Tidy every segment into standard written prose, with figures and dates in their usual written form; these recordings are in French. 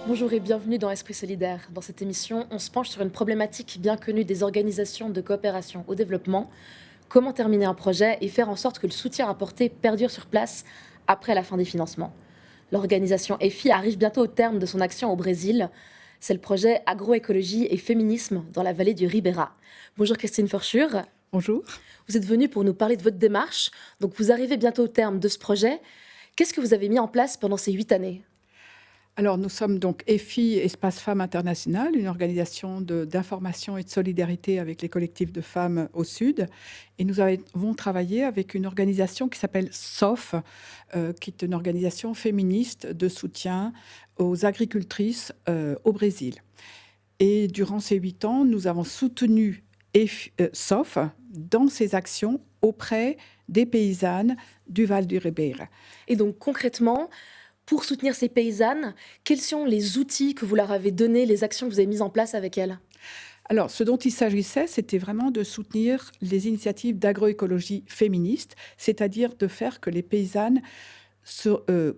Bonjour et bienvenue dans Esprit solidaire. Dans cette émission, on se penche sur une problématique bien connue des organisations de coopération au développement. Comment terminer un projet et faire en sorte que le soutien apporté perdure sur place après la fin des financements. L'organisation EFI arrive bientôt au terme de son action au Brésil. C'est le projet Agroécologie et Féminisme dans la vallée du Ribeira. Bonjour Christine Forchur. Bonjour. Vous êtes venue pour nous parler de votre démarche. Donc vous arrivez bientôt au terme de ce projet. Qu'est-ce que vous avez mis en place pendant ces 8 années? Alors, nous sommes donc EFI, Espace Femmes International, une organisation d'information et de solidarité avec les collectifs de femmes au Sud. Et nous avons travaillé avec une organisation qui s'appelle SOF, qui est une organisation féministe de soutien aux agricultrices au Brésil. Et durant ces 8 ans, nous avons soutenu SOF dans ses actions auprès des paysannes du Val du Ribeira. Et donc concrètement, pour soutenir ces paysannes, quels sont les outils que vous leur avez donnés, les actions que vous avez mises en place avec elles? Alors, ce dont il s'agissait, c'était vraiment de soutenir les initiatives d'agroécologie féministe, c'est-à-dire de faire que les paysannes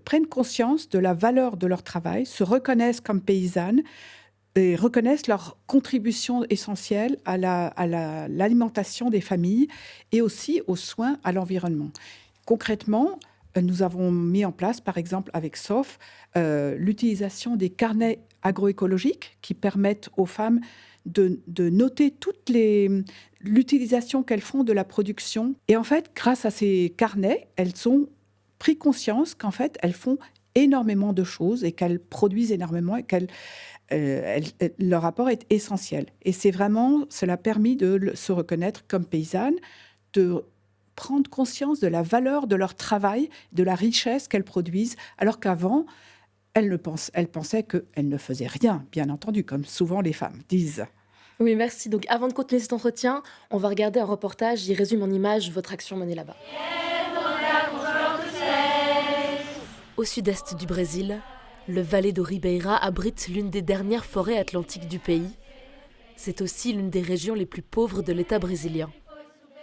prennent conscience de la valeur de leur travail, se reconnaissent comme paysannes et reconnaissent leur contribution essentielle à l'alimentation des familles et aussi aux soins à l'environnement. Concrètement, nous avons mis en place, par exemple avec SOF, l'utilisation des carnets agroécologiques qui permettent aux femmes de noter l'utilisation qu'elles font de la production. Et en fait, grâce à ces carnets, elles ont pris conscience qu'en fait, elles font énormément de choses et qu'elles produisent énormément et leur apport est essentiel. Et cela a permis de se reconnaître comme paysannes, de prendre conscience de la valeur de leur travail, de la richesse qu'elles produisent, alors qu'avant, elles pensaient qu'elles ne faisaient rien, bien entendu, comme souvent les femmes disent. Oui, merci. Donc avant de continuer cet entretien, on va regarder un reportage qui résume en images votre action menée là-bas. Au sud-est du Brésil, le Vale do Ribeira abrite l'une des dernières forêts atlantiques du pays. C'est aussi l'une des régions les plus pauvres de l'État brésilien.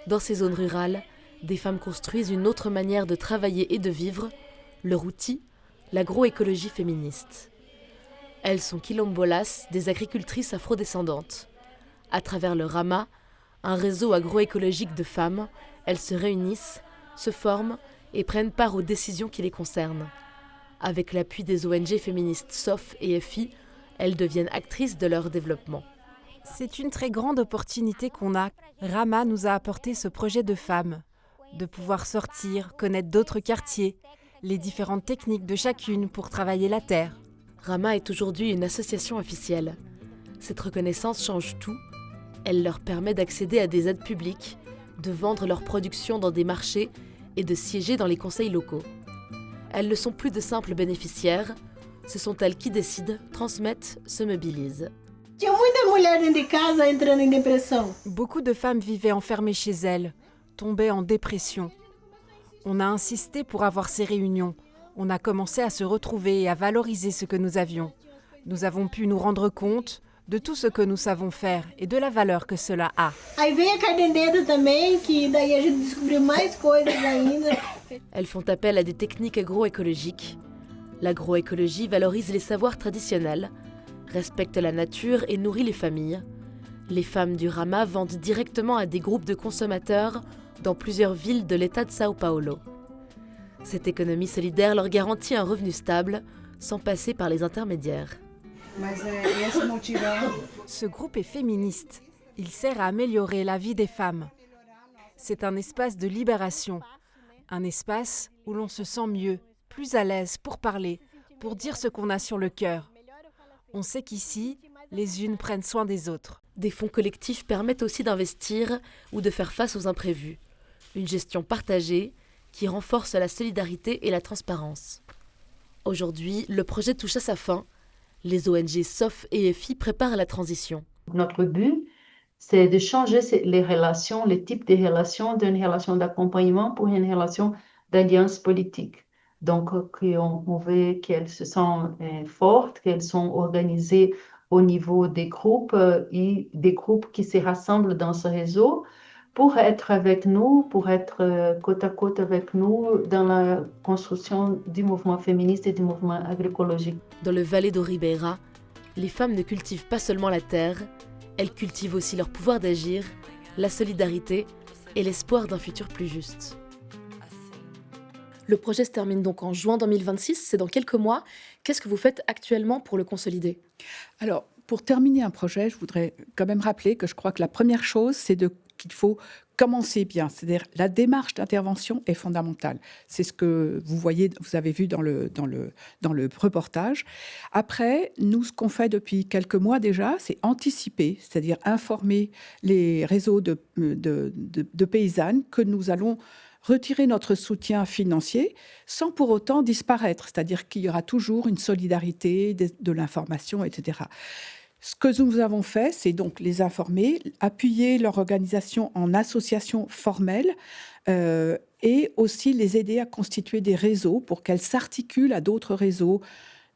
Dans ces zones rurales, des femmes construisent une autre manière de travailler et de vivre, leur outil, l'agroécologie féministe. Elles sont quilombolas, des agricultrices afrodescendantes. À travers le RAMA, un réseau agroécologique de femmes, elles se réunissent, se forment et prennent part aux décisions qui les concernent. Avec l'appui des ONG féministes SOF et EFI, elles deviennent actrices de leur développement. C'est une très grande opportunité qu'on a. Rama nous a apporté ce projet de femmes, de pouvoir sortir, connaître d'autres quartiers, les différentes techniques de chacune pour travailler la terre. Rama est aujourd'hui une association officielle. Cette reconnaissance change tout. Elle leur permet d'accéder à des aides publiques, de vendre leurs productions dans des marchés et de siéger dans les conseils locaux. Elles ne sont plus de simples bénéficiaires, ce sont elles qui décident, transmettent, se mobilisent. Beaucoup de femmes vivaient enfermées chez elles, tombaient en dépression. On a insisté pour avoir ces réunions. On a commencé à se retrouver et à valoriser ce que nous avions. Nous avons pu nous rendre compte de tout ce que nous savons faire et de la valeur que cela a. Elles font appel à des techniques agroécologiques. L'agroécologie valorise les savoirs traditionnels, respecte la nature et nourrit les familles. Les femmes du Rama vendent directement à des groupes de consommateurs dans plusieurs villes de l'État de São Paulo. Cette économie solidaire leur garantit un revenu stable, sans passer par les intermédiaires. Ce groupe est féministe. Il sert à améliorer la vie des femmes. C'est un espace de libération, un espace où l'on se sent mieux, plus à l'aise pour parler, pour dire ce qu'on a sur le cœur. On sait qu'ici, les unes prennent soin des autres. Des fonds collectifs permettent aussi d'investir ou de faire face aux imprévus. Une gestion partagée qui renforce la solidarité et la transparence. Aujourd'hui, le projet touche à sa fin. Les ONG SOF et EFI préparent la transition. Notre but, c'est de changer les relations, les types de relations, d'une relation d'accompagnement pour une relation d'alliance politique. Donc, on veut qu'elles se sentent fortes, qu'elles sont organisées au niveau des groupes et des groupes qui se rassemblent dans ce réseau pour être avec nous, pour être côte à côte avec nous dans la construction du mouvement féministe et du mouvement agroécologique. Dans le Vale do Ribeira, les femmes ne cultivent pas seulement la terre, elles cultivent aussi leur pouvoir d'agir, la solidarité et l'espoir d'un futur plus juste. Le projet se termine donc en juin 2026, c'est dans quelques mois. Qu'est-ce que vous faites actuellement pour le consolider ? Alors, pour terminer un projet, je voudrais quand même rappeler que je crois que la première chose, c'est qu'il faut commencer bien. C'est-à-dire la démarche d'intervention est fondamentale. C'est ce que vous avez vu dans le reportage. Après, nous, ce qu'on fait depuis quelques mois déjà, c'est anticiper, c'est-à-dire informer les réseaux de paysannes que nous allons retirer notre soutien financier sans pour autant disparaître, c'est-à-dire qu'il y aura toujours une solidarité, de l'information, etc. Ce que nous avons fait, c'est donc les informer, appuyer leur organisation en association formelle et aussi les aider à constituer des réseaux pour qu'elles s'articulent à d'autres réseaux,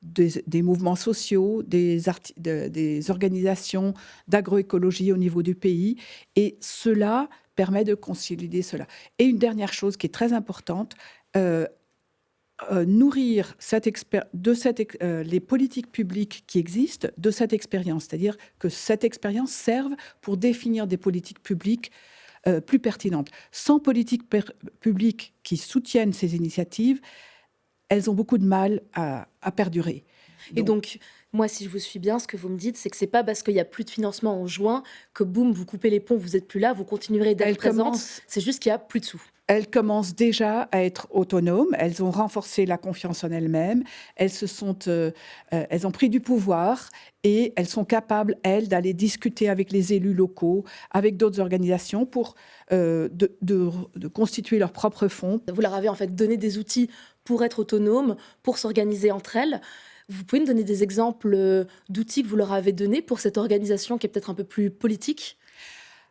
des mouvements sociaux, des organisations d'agroécologie au niveau du pays. Et cela permet de consolider cela. Et une dernière chose qui est très importante, nourrir les politiques publiques qui existent de cette expérience. C'est-à-dire que cette expérience serve pour définir des politiques publiques plus pertinentes. Sans politique publique qui soutiennent ces initiatives, elles ont beaucoup de mal à perdurer. Et donc, moi, si je vous suis bien, ce que vous me dites, c'est que c'est pas parce qu'il y a plus de financement en juin que boum, vous coupez les ponts, vous êtes plus là, vous continuerez d'être présente. C'est juste qu'il y a plus de sous. Elles commencent déjà à être autonomes. Elles ont renforcé la confiance en elles-mêmes. Elles ont pris du pouvoir et elles sont capables, elles, d'aller discuter avec les élus locaux, avec d'autres organisations pour de constituer leurs propres fonds. Vous leur avez en fait donné des outils pour être autonomes, pour s'organiser entre elles. Vous pouvez me donner des exemples d'outils que vous leur avez donnés pour cette organisation qui est peut-être un peu plus politique ?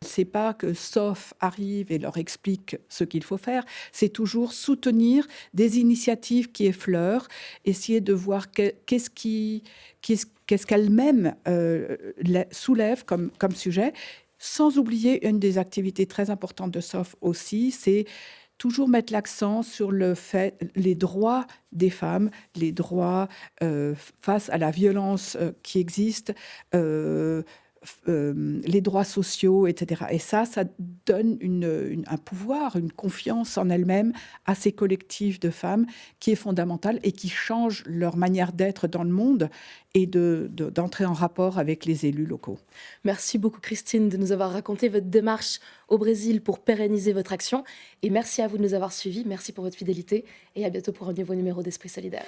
C'est pas que SOF arrive et leur explique ce qu'il faut faire, c'est toujours soutenir des initiatives qui effleurent, essayer de voir qu'est-ce qu'elles-mêmes soulèvent comme sujet, sans oublier une des activités très importantes de SOF aussi, c'est toujours mettre l'accent sur les droits des femmes, les droits face à la violence qui existe, les droits sociaux, etc. Et ça donne un pouvoir, une confiance en elles-mêmes à ces collectifs de femmes qui est fondamental et qui change leur manière d'être dans le monde et d'entrer en rapport avec les élus locaux. Merci beaucoup Christine de nous avoir raconté votre démarche au Brésil pour pérenniser votre action. Et merci à vous de nous avoir suivis. Merci pour votre fidélité et à bientôt pour un nouveau numéro d'Esprit Solidaire.